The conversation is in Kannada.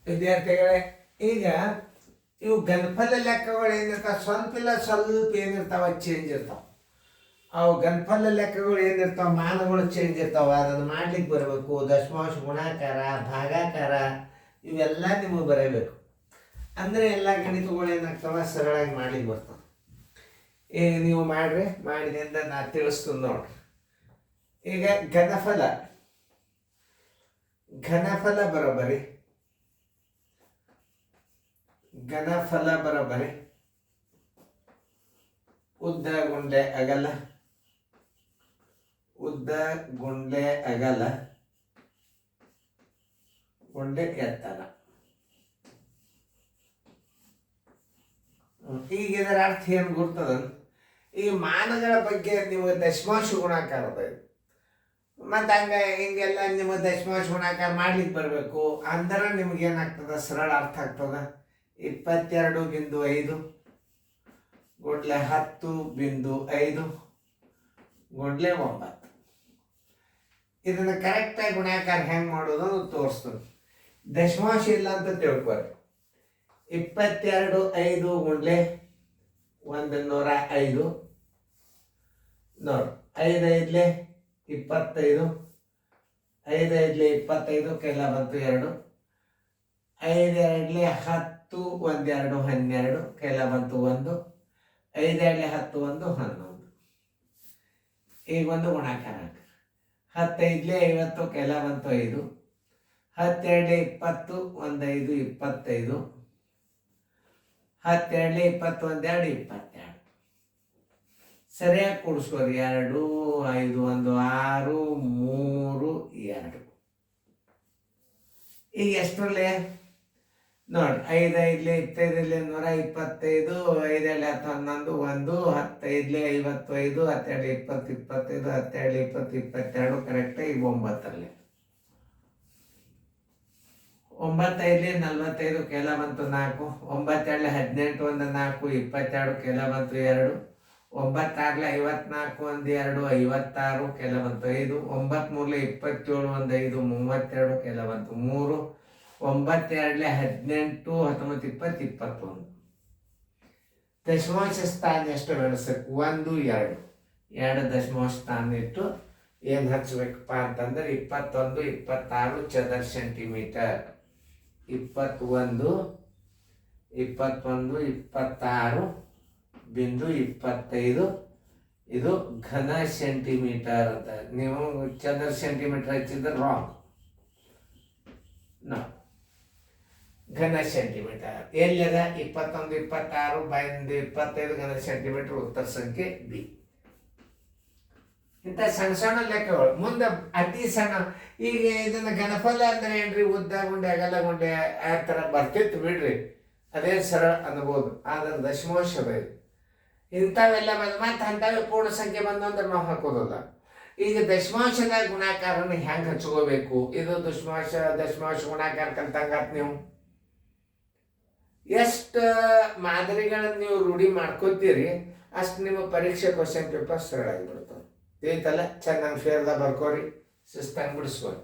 ವಿದ್ಯಾರ್ಥಿಗಳೇ, ಈಗ ಇವು ಗಣಫಲ ಲೆಕ್ಕಗಳು ಏನಿರ್ತಾವೆ, ಸ್ವಲ್ಪ ಏನಿರ್ತಾವ ಚೇಂಜ್ ಇರ್ತಾವೆ. ಅವು ಗಣಫಲ ಲೆಕ್ಕಗಳು ಏನಿರ್ತಾವೆ, ಮಾನಗಳು ಚೇಂಜ್ ಇರ್ತಾವೆ. ಅದನ್ನು ಮಾಡ್ಲಿಕ್ಕೆ ಬರಬೇಕು. ದಶಮಾಂಶ, ಗುಣಾಕಾರ, ಭಾಗಾಕಾರ ಇವೆಲ್ಲ ನಿಮಗೆ ಬರೀಬೇಕು. ಅಂದರೆ ಎಲ್ಲ ಗಣಿತಗಳು ಏನಾಗ್ತಾವ, ಸರಳಾಗಿ ಮಾಡ್ಲಿಕ್ಕೆ ಬರ್ತಾವೆ. ಈಗ ನೀವು ಮಾಡ್ರಿ, ಮಾಡಿದಿಂದ ನಾ ತಿಳಿಸ್ತೀನಿ ನೋಡ್ರಿ. ಈಗ ಘನಫಲ ಬರೋಬರಿ ಉದ್ದ ಗುಂಡ್ಲೆ ಅಗಲ ಗುಂಡೆ ಎತ್ತರ. ಈಗ ಇದರ ಅರ್ಥ ಏನು ಗುರ್ತದ? ಈ ಮಾನಗಳ ಬಗ್ಗೆ ನೀವು ದಶಮಾಂಶ ಗುಣಾಕಾರದ ಮತ್ತು ಹಿಂಗೆಲ್ಲ ನಿಮ್ಮ ದಶಮಾಂಶ ಗುಣಾಕಾರ ಮಾಡ್ಲಿಕ್ಕೆ ಬರಬೇಕು. ಅಂದ್ರೆ ನಿಮ್ಗೆ ಏನಾಗ್ತದ, ಸರಳ ಅರ್ಥ ಆಗ್ತದ. 22.5 ಗುಂಡ್ಲೆ 10.5 ಗುಂಡ್ಲೆ 9. ಇದನ್ನು ಕರೆಕ್ಟಾಗಿ ಗುಣಾಕಾರ ಹೆಂಗೆ ಮಾಡೋದು ತೋರಿಸ್ತೀನಿ. ದಶಮಾಂಶ ಇಲ್ಲ ಅಂತ ತಿಳ್ಕೊರಿ. 22.5 ಗುಂಡ್ಲೆ 105 ನೋಡಿ. 5 25, 5 25 ಕೈಲ ಬಂತು 2. 5 10, 1 2 12 ಕೈಲ ಬಂತು 1. 5 10 1 11. ಈಗ ಒಂದು ಗುಣಾಕಾರ. 10 50 ಕೈಲ ಬಂತು 5. 10 20, 1 5 25. 10 20 1 2 22. ಸರಿಯಾಗಿ ಕೂಡಿಸ್ಕೋರಿ. 2 5 1 6 3 2. ಈಗ ಎಷ್ಟರಲ್ಲೇ ನೋಡಿ. 5 5 25 125, 5 10 11 1, 10 55, 10 20 25, 10 20 22 ಕರೆಕ್ಟಾಗಿ 9ರಲ್ಲಿ. 9 45 ಕೆಲ ಬಂತು 4. 9 18 1 4 22 ಕೆಲ ಬಂತು 2. 9 54 1 2 56 ಕೆಲ ಬಂತು 5. 9 27 1 5 32 ಕೆಲ ಬಂತು 3. 9 18 19 20 21. ದಶಮಾಂಶ ಸ್ಥಾನ ಎಷ್ಟು ಬೆಳೆಸಬೇಕು? 1 2 2 ದಶಮಾಂಶ ಸ್ಥಾನ ಇಟ್ಟು ಏನು ಹಚ್ಚಬೇಕಪ್ಪ ಅಂತಂದ್ರೆ 21 26 ಚದರ ಸೆಂಟಿಮೀಟರ್. 21 21 26.25 ಇದು ಘನ ಸೆಂಟಿಮೀಟರ್ ಅಂತ. ನೀವು ಚದರ ಸೆಂಟಿಮೀಟರ್ ಹಚ್ಚಿದ್ರೆ ರಾಂಗ್. ಘನ ಸೆಂಟಿಮೀಟರ್ ಎಲ್ಲದ 21 26/25 ಘನ ಸೆಂಟಿಮೀಟರ್ ಉತ್ತರ ಸಂಖ್ಯೆ ಬಿ. ಇಂಥ ಸಣ್ಣ ಸಣ್ಣ ಲೆಕ್ಕಗಳು. ಮುಂದೆ ಅತಿ ಸಣ್ಣ, ಈಗ ಇದನ್ನ ಘನಫಲ ಅಂದ್ರೆ ಏನ್ರಿ? ಉದ್ದ ಗುಂಡೆ ಅಗಲ ಗುಂಡೆ ಆ ಥರ ಬರ್ತಿತ್ತು ಬಿಡ್ರಿ, ಅದೇ ಸರಳ ಅನ್ಬೋದು. ಆದ್ರೆ ದಶಮಾಂಶದ ಇಂಥವೆಲ್ಲ ಬಂದು ಮತ್ತೆ ಅಂಥವೇ ಪೂರ್ಣ ಸಂಖ್ಯೆ ಬಂದು ಅಂದ್ರೆ ನಾವು ಹಾಕೋದಲ್ಲ. ಈಗ ದಶಮಾಂಶದ ಗುಣಾಕಾರನ ಹೆಂಗೆ ಹಚ್ಕೋಬೇಕು? ಇದು ದಶಮಾಂಶ ಗುಣಾಕಾರ ಕಲ್ತಂಗಾತ್. ನೀವು ಎಷ್ಟು ಮಾದರಿಗಳನ್ನು ನೀವು ರೂಢಿ ಮಾಡ್ಕೋತೀರಿ ಅಷ್ಟು ನಿಮ್ಮ ಪರೀಕ್ಷೆ ಕ್ವಶನ್ ಪೇಪರ್ ಸರಳ ಆಗಿಬಿಡ್ತದೆ. ತಿಳಿತಲ್ಲ? ಚೆನ್ನಾಗಿ ಫೇರ್ದಾಗ ಬರ್ಕೋರಿ, ಶಿಸ್ತಾಗಿ ಬಿಡಿಸ್ಕೋರಿ.